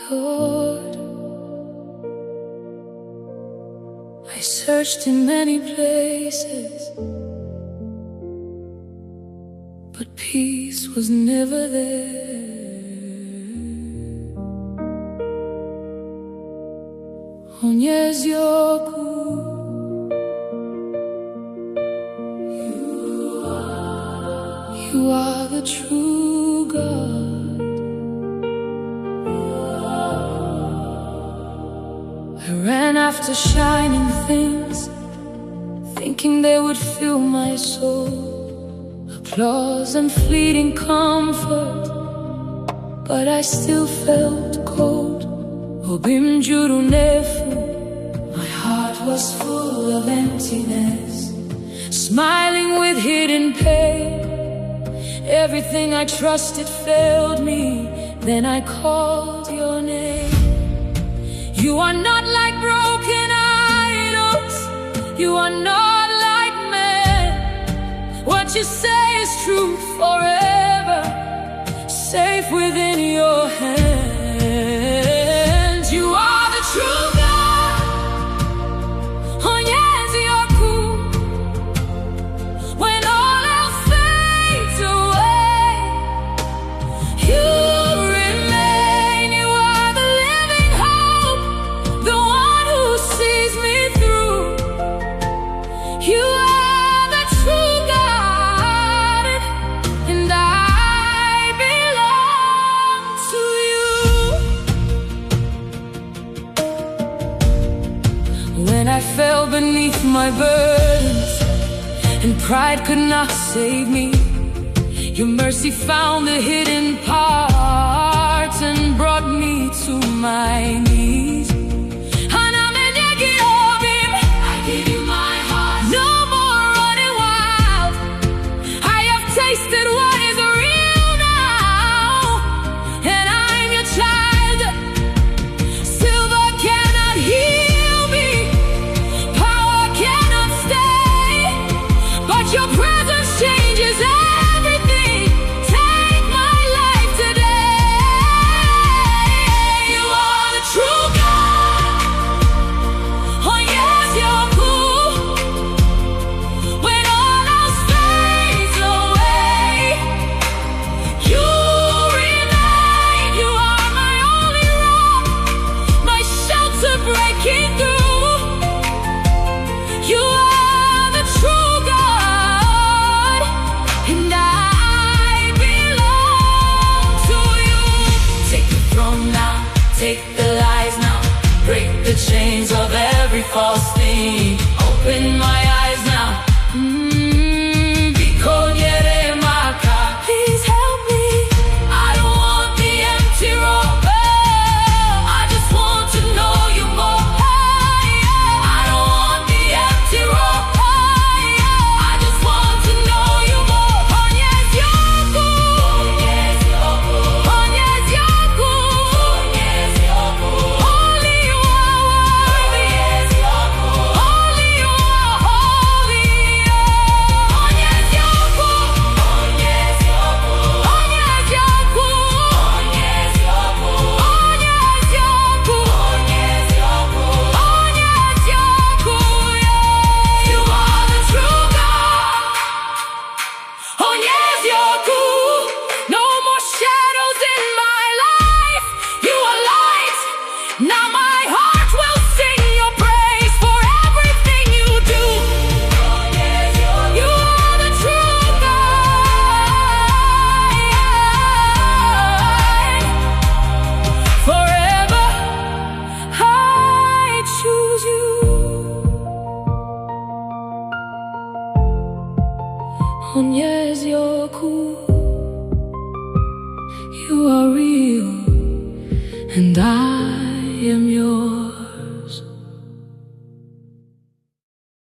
Lord, I searched in many places, but peace was never there. Onye Eziokwu, you are the true God. I ran after shining things, thinking they would fill my soul, applause and fleeting comfort, but I still felt cold. Obim juru nefu, my heart was full of emptiness, smiling with hidden pain. Everything I trusted failed me, then I called your name. You are not like broken idols, you are not like men. What you say is true forever, safe within your hands. You are the true God, Onye Eziokwu. When all else fades away, you remain. You are the living hope, the one who sees me through. You are the true God, and I belong to you. When I fell beneath my burdens and pride could not save me, your mercy found the hidden parts and brought me to my knees. I give you my heart. No more running wild. I have tasted what is real now, and I'm your child. Silver cannot heal me, power cannot stay, but your presence changes everything. Take my life today. You are the true God, Onye Eziokwu. When all else fades away, you remain. You are my only rock, my shelter breaking through. You are the true God, and I belong to you. Take the throne now, take the lies now, break the chains of every false thing. Open my eyes now. Please help me. I don't want the empty road. I just want to know you more. I don't want the empty road. I just want to know you more. Onye Eziokwu, Onye Eziokwu, Onye Eziokwu, Onye Eziokwu. Only you are worthy. Only you are holy. Onye Eziokwu, Onye Eziokwu, Onye Eziokwu, Onye Eziokwu, Onye Eziokwu, Onye Eziokwu, Onye Eziokwu. You are the true God, Onye Eziokwu. No more shadows in my life. You are light. Now my heart will sing your praise for everything you do. You are the true God. Forever I choose you. Onye Eziokwu, you are real, and I am yours.